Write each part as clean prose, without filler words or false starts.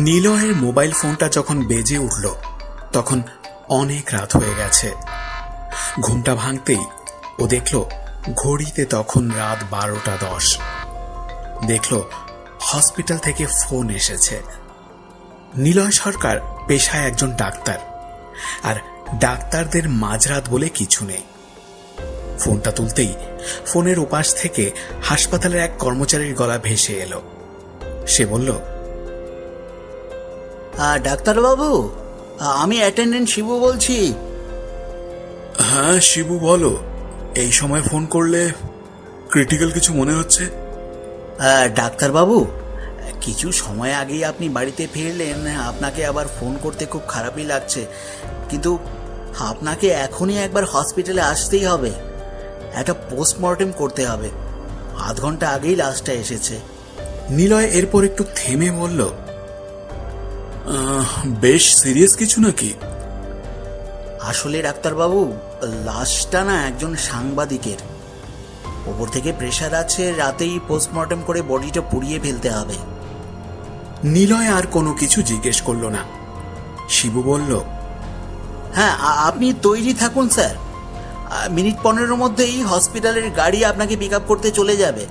নিলয়ের মোবাইল ফোনটা যখন বেজে উঠল তখন অনেক রাত হয়ে গেছে। ঘুমটা ভাঙতেই ও দেখল ঘড়িতে তখন রাত 12:10। দেখল হসপিটাল থেকে ফোন এসেছে। নিলয় সরকার পেশায় একজন ডাক্তার, আর ডাক্তারদের মাঝরাত বলে কিছু নেই। ফোনটা তুলতেই ফোনের ওপাশ থেকে হাসপাতালের এক কর্মচারীর গলা ভেসে এলো। সে বলল, ডাক্তারবাবু, আমি অ্যাটেন্ডেন্ট শিবু বলছি। হ্যাঁ শিবু, বলো। এই সময় ফোন করলে? ক্রিটিক্যাল কিছু মনে হচ্ছে? ডাক্তারবাবু, কিছু সময় আগেই আপনি বাড়িতে ফিরলেন। আপনাকে আবার ফোন করতে খুব খারাপই লাগছে, কিন্তু আপনাকে এখনই একবার হসপিটালে আসতেই হবে। একটা পোস্টমর্টেম করতে হবে। আধ ঘন্টা আগেই লাশটা এসেছে। নিলয় এরপর একটু থেমে বলল, বেশ সিরিয়াস কিছু নাকি? আসলে ডাক্তারবাবু, লাশটা না একজন সাংবাদিকের। ওপর থেকে প্রেশার আছে, রাতেই পোস্টমর্টেম করে বডিটা পুড়িয়ে ফেলতে হবে। নিলয় আর কোনো কিছু জিজ্ঞেস করল না। শিবু বলল, হ্যাঁ, আপনি তৈরি থাকুন স্যার। মিনিট 15 মধ্যেই হসপিটালের গাড়ি আপনাকে পিক আপ করতে চলে যাবে।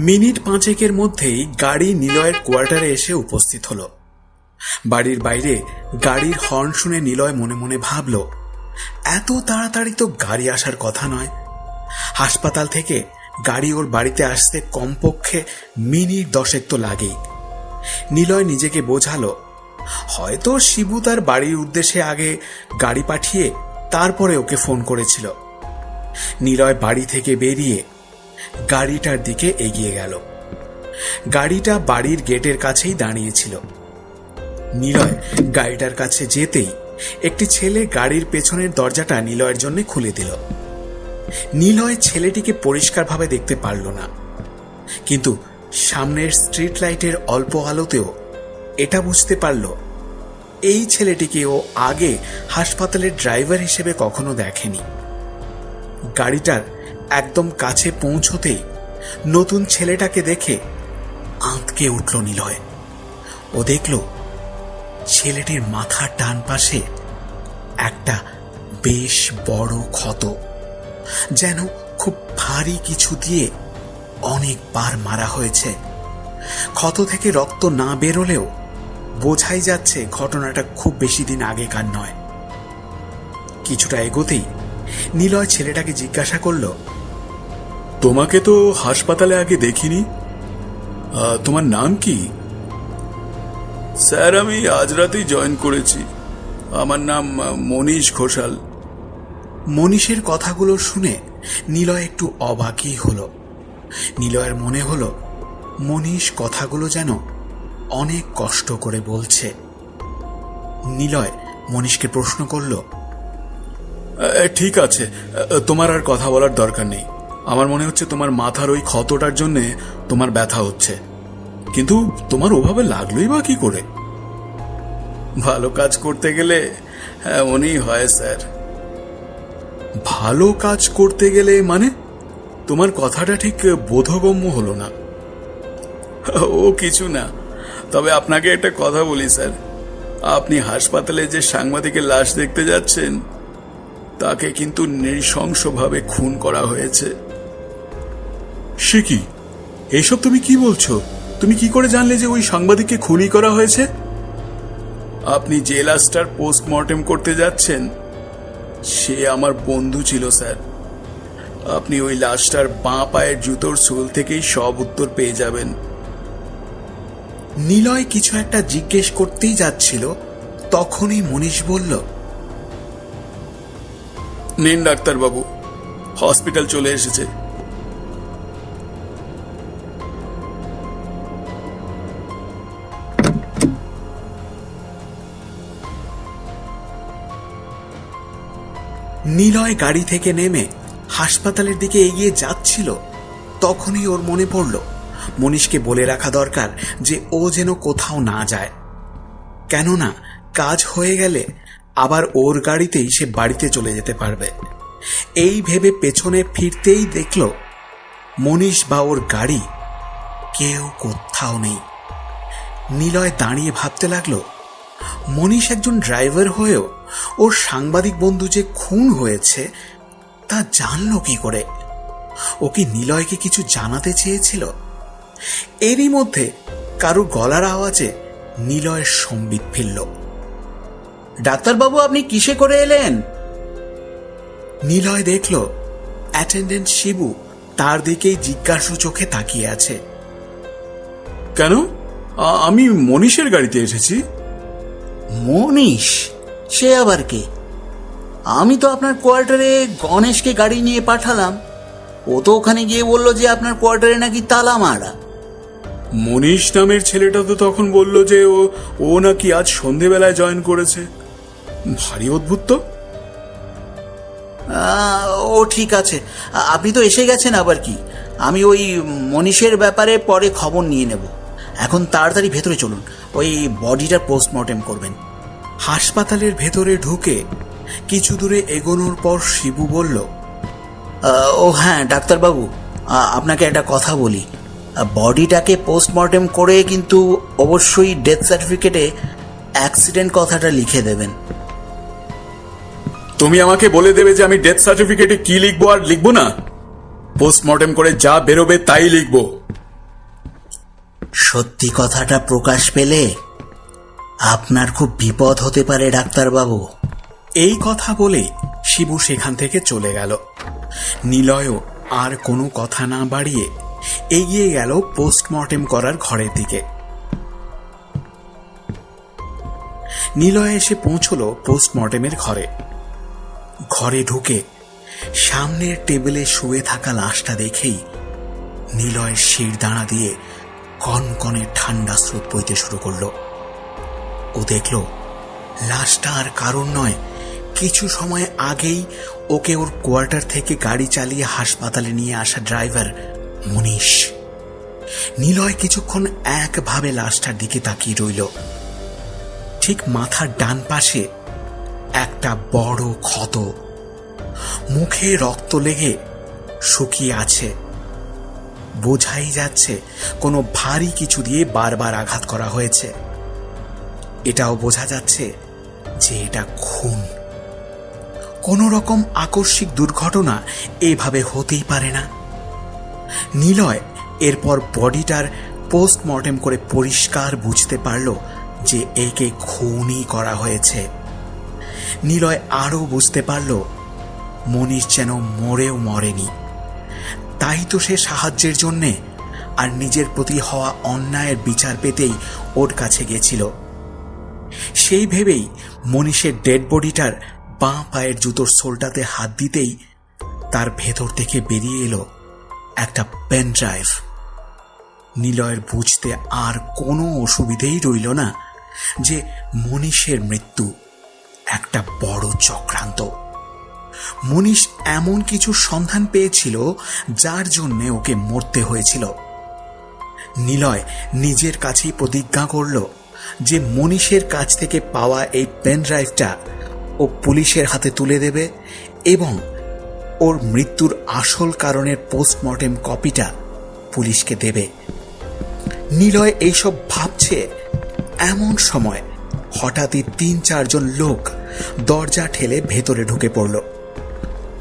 মিনিট 5 মধ্যেই গাড়ি নিলয়ের কোয়ার্টারে এসে উপস্থিত হলো। বাড়ির বাইরে গাড়ির হর্ন শুনে নিলয় মনে মনে ভাবল, এত তাড়াতাড়ি তো গাড়ি আসার কথা নয়। হাসপাতাল থেকে গাড়ি ওর বাড়িতে আসতে কমপক্ষে মিনিট 10 তো লাগেই। নিলয় নিজেকে বোঝালো, হয়তো শিবু তার বাড়ির উদ্দেশ্যে আগে গাড়ি পাঠিয়ে তারপরে ওকে ফোন করেছিল। নিলয় বাড়ি থেকে বেরিয়ে গাড়িটার দিকে এগিয়ে গেল। গাড়িটা বাড়ির গেটের কাছেই দাঁড়িয়েছিল। নিলয় গাড়িটার কাছে যেতেই একটি ছেলে গাড়ির পেছনের দরজাটা নিলয়ের জন্য খুলে দিল। নিলয় ছেলেটিকে পরিষ্কারভাবে দেখতে পারল না, কিন্তু সামনের স্ট্রিট লাইটের অল্প আলোতেও এটা বুঝতে পারল, এই ছেলেটিকে ও আগে হাসপাতালের ড্রাইভার হিসেবে কখনো দেখেনি। গাড়িটার একদম কাছে পৌঁছতেই নতুন ছেলেটাকে দেখে আঁতকে উঠল নিলয়। ও দেখল ছেলেটির মাথার ডান পাশে একটা বেশ বড় ক্ষত, যেন খুব ভারী কিছু দিয়ে অনেকবার মারা হয়েছে। ক্ষত থেকে রক্ত না বেরোলেও বোঝাই যাচ্ছে ঘটনাটা খুব বেশি দিন আগেকার নয়। কিছুটা এগোতেই নিলয় ছেলেটাকে জিজ্ঞাসা করল, তোমাকে তো হাসপাতালে আগে দেখিনি, তোমার নাম কি? স্যার, আমি আজ রাতেই জয়েন করেছি। আমার নাম মনীষ ঘোষাল। মনীষের কথাগুলো শুনে নিলয় একটু অবাকই হলো। নিলয়ের মনে হলো মনীষ কথাগুলো যেন অনেক কষ্ট করে বলছে। নিলয় মনীষকে প্রশ্ন করল, ঠিক আছে, তোমার আর কথা বলার দরকার নেই। আমার মনে হচ্ছে তোমার মাথার ওই ক্ষতটার জন্য তোমার ব্যথা হচ্ছে, কিন্তু তোমার ওভাবে লাগলোই বা কি করে? ভালো কাজ করতে গেলে এমনই হয় স্যার। ভালো কাজ করতে গেলে মানে? তোমার কথাটা ঠিক বোধগম্য হলো না। ও কিছু না, তবে আপনাকে একটা কথা বলি স্যার। আপনি হাসপাতালে যে সাংবাদিকের লাশ দেখতে যাচ্ছেন, তাকে কিন্তু নৃশংসভাবে খুন করা হয়েছে। সে কি? এইসব তুমি কি বলছো? তুমি কি করে জানলে যে ওই সাংবাদিককে খুনই করা হয়েছে? আপনি যে লাশটার পোস্টমর্টেম করতে যাচ্ছেন, সে আমার বন্ধু ছিল স্যার। আপনি ওই লাশটার বাঁ পায়ের জুতোর সোল থেকেই সব উত্তর পেয়ে যাবেন। নিলয় কিছু একটা জিজ্ঞেস করতেই যাচ্ছিল, তখনই মনীষ বলল, নিন ডাক্তারবাবু, হসপিটাল চলে এসেছে। নিলয় গাড়ি থেকে নেমে হাসপাতালের দিকে এগিয়ে যাচ্ছিল, তখনই ওর মনে পড়ল মনীষকে বলে রাখা দরকার যে ও যেন কোথাও না যায়। কেননা কাজ হয়ে গেলে আবার ওর গাড়িতেই সে বাড়িতে চলে যেতে পারবে। এই ভেবে পেছনে ফিরতেই দেখল মনীষ বা ওর গাড়ি কেউ কোথাও নেই। নিলয় দাঁড়িয়ে ভাবতে লাগলো, মনীষ একজন ড্রাইভার হয়েও ওর সাংবাদিক বন্ধু যে খুন হয়েছে তা জানলো কি করে? ও কি নিলয়কে কিছু জানাতে চেয়েছিল? এরই মধ্যে কারুর গলার আওয়াজে নিলয়ের সম্বিত ফিরল। ডাক্তারবাবু, আপনি কিসে করে এলেন? নিলয় দেখল অ্যাটেন্ডেন্ট শিবু তার দিকেই জিজ্ঞাসু চোখে তাকিয়ে আছে। কেন? আমি মনীষের গাড়িতে এসেছি। মনীষ? সে আবার কে? আমি তো আপনার কোয়ার্টারে গণেশকে গাড়ি নিয়ে পাঠালাম। ও তো ওখানে গিয়ে বলল যে আপনার কোয়ার্টারে নাকি তালা মারা। মনীষ নামের ছেলেটা তো তখন বলল যে ও নাকি আজ সন্ধেবেলায় জয়েন করেছে। ভারী অদ্ভুত তো। ও ঠিক আছে, আপনি তো এসে গেছেন আবার কি। আমি ওই মনীষের ব্যাপারে পরে খবর নিয়ে নেব। এখন তাড়াতাড়ি ভেতরে চলুন, ওই বডিটার পোস্টমর্টেম করবেন। হাসপাতালের ভেতরে ঢুকে কিছু দূরে এগোনোর পর শিবু বলল, ও হ্যাঁ ডাক্তারবাবু, আপনাকে একটা কথা বলি। বডিটাকে পোস্টমর্টেম করে কিন্তু অবশ্যই ডেথ সার্টিফিকেটে অ্যাক্সিডেন্ট কথাটা লিখে দেবেন। তুমি আমাকে বলে দেবে যে আমি ডেথ সার্টিফিকেটে কি লিখবো আর লিখবো না? পোস্টমর্টেম করে যা বেরোবে তাই লিখবো। সত্যি কথাটা প্রকাশ পেলে আপনার খুব বিপদ হতে পারে ডাক্তারবাবু। এই কথা বলেই শিবু সেখান থেকে চলে গেল। নিলয়ও আর কোনো কথা না বাড়িয়ে এগিয়ে গেল পোস্টমর্টেম করার ঘরের দিকে। নিলয় এসে পৌঁছল পোস্টমর্টেমের ঘরে। ঘরে ঢুকে সামনের টেবিলে শুয়ে থাকা লাশটা দেখেই নিলয়ের শির দাঁড়া দিয়ে কনকনে ঠান্ডা স্রোত বইতে শুরু করলো। ও দেখল লাশটা আর কারণ নয়, কিছু সময় আগেই ওকে ওর কোয়ার্টার থেকে গাড়ি চালিয়ে হাসপাতালে নিয়ে আসা ড্রাইভার মনীষ। নিলয় কিছুক্ষণ একভাবে লাশটার দিকে তাকিয়ে রইল। ঠিক মাথার ডান পাশে একটা বড় ক্ষত, মুখে রক্ত লেগে শুকিয়ে আছে। বোঝাই যাচ্ছে কোনো ভারী কিছু দিয়ে বারবার আঘাত করা হয়েছে। এটাও বোঝা যাচ্ছে যে এটা খুন। কোনো রকম আকস্মিক দুর্ঘটনা এভাবে হতেই পারে না। নিলয় এরপর বডিটার পোস্টমর্টেম করে পরিষ্কার বুঝতে পারল যে একে খুনই করা হয়েছে। নিলয় আরও বুঝতে পারল মনীষ যেন মরেও মরেনি। তাই তো সে সাহায্যের জন্যে আর নিজের প্রতি হওয়া অন্যায়ের বিচার পেতেই ওর কাছে গেছিল। সেই ভেবেই মনীষের ডেড বডিটার বাঁ পায়ের জুতোর সোলটাতে হাত দিতেই তার ভেতর থেকে বেরিয়ে এলো একটা পেন ড্রাইভ। নিলয়ের বুঝতে আর কোনো অসুবিধেই রইল না যে মনীষের মৃত্যু একটা বড় চক্রান্ত। মনীষ এমন কিছু সন্ধান পেয়েছিল যার জন্য ওকে মরতে হয়েছিল। নিলয় নিজের কাছেই প্রতিজ্ঞা করল যে মনীষের কাছ থেকে পাওয়া এই পেন ড্রাইভটা ও পুলিশের হাতে তুলে দেবে এবং ওর মৃত্যুর আসল কারণের পোস্টমর্টেম কপিটা পুলিশকে দেবে। নিলয় এইসব ভাবছে এমন সময় হঠাৎই ৩-৪ জন লোক দরজা ঠেলে ভেতরে ঢুকে পড়ল।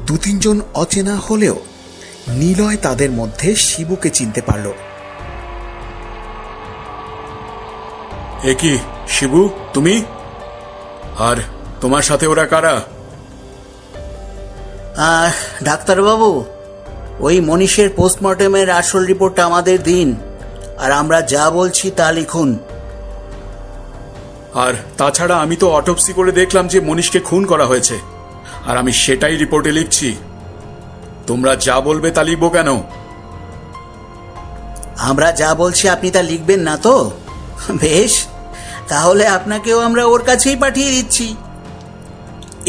২-৩ জন অচেনা হলেও নিলয় তাদের মধ্যে শিবুকে চিনতে পারল। এ কি শিবু, তুমি? আর তোমার সাথে ওরা কারা? ডাক্তারবাবু, ওই মনীষের পোস্টমর্টেমের আসল রিপোর্টটা আমাদের দিন, আর আমরা যা বলছি তা লিখুন। আর তাছাড়া আমি তো অটোপসি করে দেখলাম যে মনীষকে খুন করা হয়েছে, আর আমি সেটাই রিপোর্টে লিখছি। তোমরা যা বলবে তা লিখবো কেন? আমরা যা বলছি আপনি তা লিখবেন না তো? বেশ, তাহলে আপনাকেও আমরা ওর কাছেই পাঠিয়ে দিচ্ছি।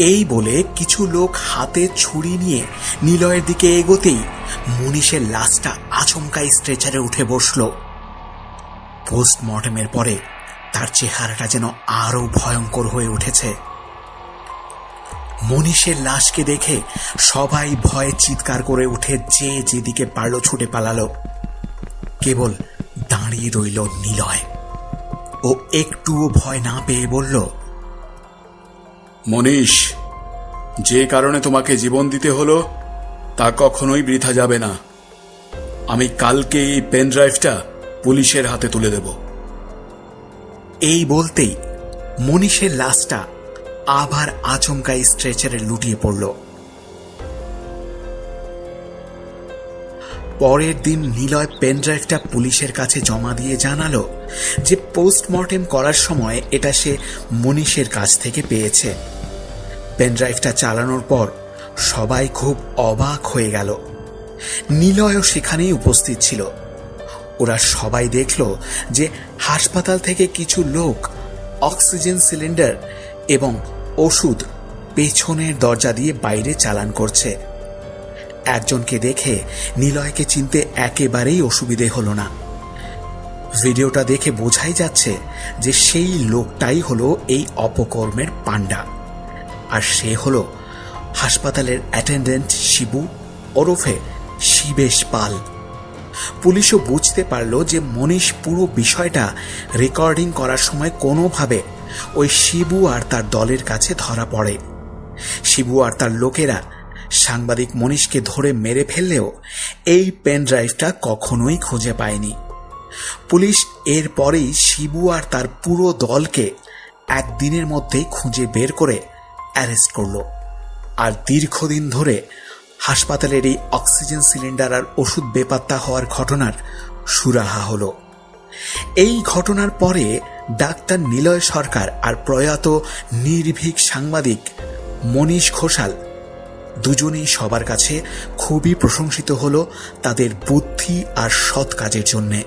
এই বলে কিছু লোক হাতে ছুরি নিয়ে নিলয়ের দিকে এগোতেই মনীষের লাশটা আচমকাই স্ট্রেচারে উঠে বসল। পোস্টমর্টেমের পরে তার চেহারাটা যেন আরো ভয়ঙ্কর হয়ে উঠেছে। মনীষের লাশকে দেখে সবাই ভয়ে চিৎকার করে উঠে যে যেদিকে পারল ছুটে পালালো। কেবল দাঁড়িয়ে রইল নিলয়। ও একটুও ভয় না পেয়ে বলল, মনীষ, যে কারণে তোমাকে জীবন দিতে হলো তা কখনোই বৃথা যাবে না। আমি কালকে এই পেন ড্রাইভটা পুলিশের হাতে তুলে দেব। এই বলতেই মনীষের লাশটা আবার আচমকাই স্ট্রেচারে লুটিয়ে পড়ল। পরের দিন নিলয় পেনড্রাইভটা পুলিশের কাছে জমা দিয়ে জানালো যে পোস্টমর্টেম করার সময় এটা সে মনীষের কাছ থেকে পেয়েছে। পেনড্রাইভটা চালানোর পর সবাই খুব অবাক হয়ে গেল। নিলয়ও সেখানেই উপস্থিত ছিল। ওরা সবাই দেখল যে হাসপাতাল থেকে কিছু লোক অক্সিজেন সিলিন্ডার এবং ওষুধ পেছনের দরজা দিয়ে বাইরে চালান করছে। একজনকে দেখে নিলয়কে চিনতে একেবারেই অসুবিধে হলো না। ভিডিওটা দেখে বোঝাই যাচ্ছে যে সেই লোকটাই হলো এই অপকর্মের পান্ডা, আর সে হলো হাসপাতালের অ্যাটেন্ডেন্ট শিবু ওরফে শিবেশ পাল। পুলিশও বুঝতে পারল যে মনীষ পুরো বিষয়টা রেকর্ডিং করার সময় কোনোভাবে ওই শিবু আর তার দলের কাছে ধরা পড়ে। শিবু আর তার লোকেরা সাংবাদিক মনীষকে ধরে মেরে ফেললেও এই পেন ড্রাইভটা কখনোই খুঁজে পায়নি। পুলিশ এরপরেই শিবু আর তার পুরো দলকে একদিনের মধ্যেই খুঁজে বের করে অ্যারেস্ট করল। আর দীর্ঘদিন ধরে হাসপাতালের এই অক্সিজেন সিলিন্ডার আর ওষুধ বেপাত্তা হওয়ার ঘটনার সুরাহা হলো। এই ঘটনার পরে ডাক্তার নিলয় সরকার আর প্রয়াত নির্ভীক সাংবাদিক মনীষ ঘোষাল দুজনেই সবার কাছে খুবই প্রশংসিত হলো তাদের বুদ্ধি আর সৎ কাজের জন্যে।